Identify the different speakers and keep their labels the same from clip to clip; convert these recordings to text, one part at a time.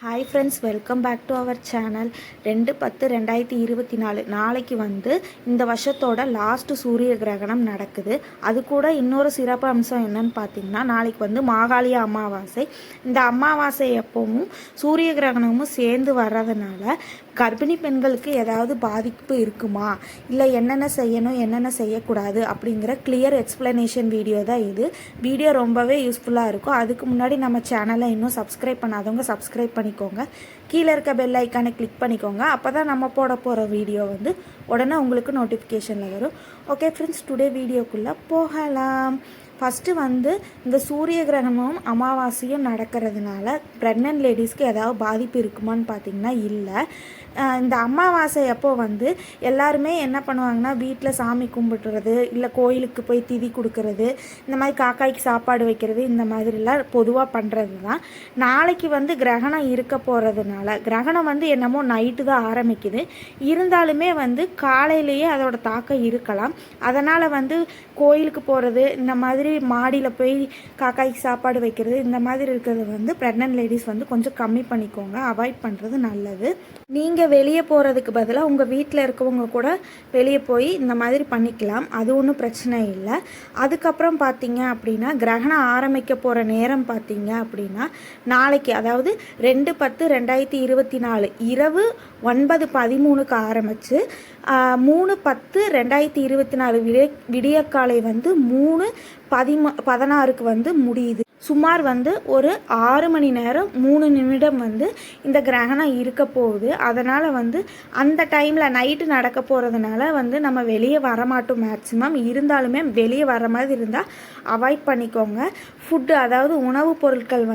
Speaker 1: Hi friends, welcome back to our channel. 2/10/2024 நாளைக்கு இந்த வருஷத்தோட லாஸ்ட்டு சூரிய கிரகணம் நடக்குது. அது கூட இன்னொரு சிறப்பு அம்சம் என்னன்னு பார்த்தீங்கன்னா, நாளைக்கு மாகாளி அமாவாசை. இந்த அமாவாசை எப்பவும் சூரிய கிரகணமும் சேர்ந்து வர்றதுனால கர்ப்பிணி பெண்களுக்கு ஏதாவது பாதிப்பு இருக்குமா, இல்லை என்னென்ன செய்யணும் என்னென்ன செய்யக்கூடாது அப்படிங்கிற கிளியர் எக்ஸ்பிளனேஷன் வீடியோ தான் இது. வீடியோ ரொம்பவே யூஸ்ஃபுல்லாக இருக்கும். அதுக்கு முன்னாடி நம்ம சேனலை இன்னும் சப்ஸ்கிரைப் பண்ணாதவங்க சப்ஸ்கிரைப் பண்ணிக்கோங்க. கீழே இருக்க பெல் ஐக்கானை கிளிக் பண்ணிக்கோங்க. அப்போ தான் நம்ம போட போகிற வீடியோ உடனே உங்களுக்கு நோட்டிஃபிகேஷனில் வரும். ஓகே ஃப்ரெண்ட்ஸ், டுடே வீடியோக்குள்ளே போகலாம். ஃபஸ்ட்டு இந்த சூரிய கிரகணமும் அமாவாசையும் நடக்கிறதுனால ப்ரெக்னென்ட் லேடிஸ்க்கு ஏதாவது பாதிப்பு இருக்குமான்னு பார்த்தீங்கன்னா இல்லை. இந்த அமாவாசை அப்போ எல்லாருமே என்ன பண்ணுவாங்கன்னா, வீட்டில் சாமி கும்பிட்டுறது, இல்லை கோயிலுக்கு போய் திதி கொடுக்கறது, இந்த மாதிரி காக்காய்க்கு சாப்பாடு வைக்கிறது, இந்த மாதிரிலாம் பொதுவாக பண்ணுறது தான். நாளைக்கு கிரகணம் இருக்க போகிறதுனால, கிரகணம் என்னமோ நைட்டு தான் ஆரம்பிக்குது, இருந்தாலுமே காலையிலேயே அதோட தாக்கம் இருக்கலாம். அதனால் கோயிலுக்கு போகிறது, இந்த மாதிரி மாடியில் போய் காக்காய்க்கு சாப்பாடு வைக்கிறது, இந்த மாதிரி இருக்கிறது ப்ரெக்னென்ட் லேடிஸ் கொஞ்சம் கம்மி பண்ணிக்கோங்க, அவாய்ட் பண்ணுறது நல்லது. நீங்கள் வெளியே போகிறதுக்கு பதிலாக உங்கள் வீட்டில் இருக்கவங்க கூட வெளியே போய் இந்த மாதிரி பண்ணிக்கலாம், அது ஒன்றும் பிரச்சனை இல்லை. அதுக்கப்புறம் பார்த்தீங்க அப்படின்னா, கிரகணம் ஆரம்பிக்க போகிற நேரம் பார்த்தீங்க அப்படின்னா, நாளைக்கு அதாவது 2/10/2024 இரவு 9:13 ஆரம்பித்து 3/10/2024 விடியற்காலை 3:16 முடியுது. சுமார் ஒரு 6 மணி நேரம் 3 நிமிடம் இந்த கிரகணம் இருக்க போகுது. அதனால் அந்த டைமில் நைட்டு நடக்க போகிறதுனால நம்ம வெளியே வரமாட்டோம் மேக்ஸிமம். இருந்தாலுமே வெளியே வர மாதிரி இருந்தால் அவாய்ட் பண்ணிக்கோங்க. ஃபுட்டு அதாவது உணவுப் பொருட்கள்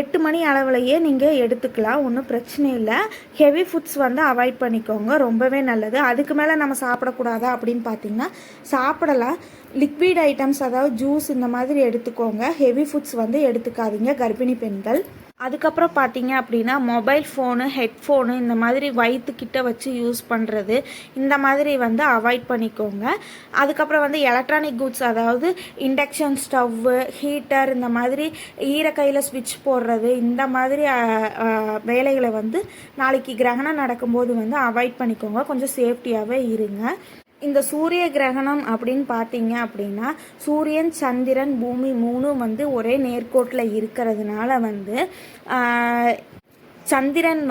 Speaker 1: 8 மணி அளவுலையே நீங்கள் எடுத்துக்கலாம், ஒன்றும் பிரச்சனை இல்லை. ஹெவி ஃபுட்ஸ் அவாய்ட் பண்ணிக்கோங்க, ரொம்பவே நல்லது. அதுக்கு மேலே நம்ம சாப்பிடக்கூடாதா அப்படின்னு பார்த்தீங்கன்னா சாப்பிடலாம். லிக்விட் ஐட்டம்ஸ் அதாவது ஜூஸ் இந்த மாதிரி எடுத்துக்கோங்க. ஹெவி ஃபுட்ஸ் எடுத்துக்காதீங்க கர்ப்பிணி பெண்கள். அதுக்கப்புறம் பார்த்தீங்க அப்படின்னா, மொபைல் ஃபோனு, ஹெட்ஃபோனு இந்த மாதிரி வயிற்றுக்கிட்ட வச்சு யூஸ் பண்ணுறது, இந்த மாதிரி அவாய்ட் பண்ணிக்கோங்க. அதுக்கப்புறம் எலக்ட்ரானிக் குட்ஸ் அதாவது இண்டக்ஷன் ஸ்டவ்வு, ஹீட்டர், இந்த மாதிரி ஈரக்கையில் ஸ்விட்ச் போடுறது, இந்த மாதிரி வேலைகளை நாளைக்கு கிரகணம் நடக்கும்போது அவாய்ட் பண்ணிக்கோங்க. கொஞ்சம் சேஃப்டியாகவே இருங்க. இந்த சூரிய கிரகணம் அப்படின்னு பார்த்தீங்க அப்படின்னா, சூரியன், சந்திரன், பூமி 3 ஒரே நேர்கோட்டில் இருக்கிறதுனால சந்திரன்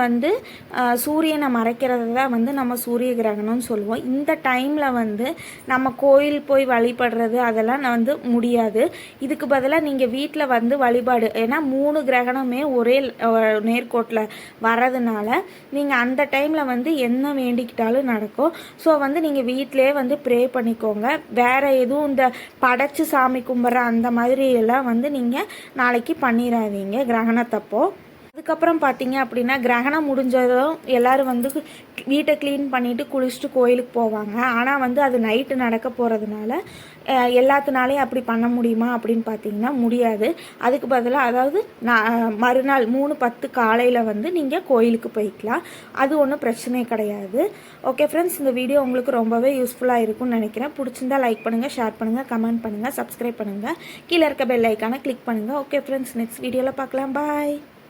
Speaker 1: சூரியனை மறைக்கிறது தான் நம்ம சூரிய கிரகணம்னு சொல்லுவோம். இந்த டைமில் நம்ம கோயில் போய் வழிபடுறது அதெல்லாம் முடியாது. இதுக்கு பதிலாக நீங்கள் வீட்டில் வழிபாடு, ஏன்னா 3 கிரகணமே ஒரே நேர்கோட்டில் வர்றதுனால நீங்கள் அந்த டைமில் என்ன வேண்டிக்கிட்டாலும் நடக்கும். ஸோ நீங்கள் வீட்டிலே ப்ரே பண்ணிக்கோங்க. வேறு எதுவும் இந்த படைச்சு சாமி கும்பிட்ற அந்த மாதிரி எல்லாம் நீங்கள் நாளைக்கு பண்ணிடாதீங்க கிரகணத்தப்போ. அதுக்கப்புறம் பார்த்தீங்க அப்படின்னா, கிரகணம் முடிஞ்சதும் எல்லோரும் வீட்டை க்ளீன் பண்ணிவிட்டு குளிச்சுட்டு கோயிலுக்கு போவாங்க. ஆனால் அது நைட்டு நடக்க போகிறதுனால எல்லாத்துனாலையும் அப்படி பண்ண முடியுமா அப்படின்னு பார்த்தீங்கன்னா முடியாது. அதுக்கு பதிலாக அதாவது மறுநாள் 3:10 காலையில் நீங்கள் கோயிலுக்கு போய்க்கலாம், அது ஒன்றும் பிரச்சனை கிடையாது. ஓகே ஃப்ரெண்ட்ஸ், இந்த வீடியோ உங்களுக்கு ரொம்பவே யூஸ்ஃபுல்லாக இருக்கும்னு நினைக்கிறேன். பிடிச்சிருந்தா லைக் பண்ணுங்கள், ஷேர் பண்ணுங்கள், கமெண்ட் பண்ணுங்கள், சப்ஸ்கிரைப் பண்ணுங்கள், கீழே இருக்க பெல் ஐக்கானை கிளிக் பண்ணுங்கள். ஓகே ஃப்ரெண்ட்ஸ், நெக்ஸ்ட் வீடியோவில் பார்க்கலாம். பாய்.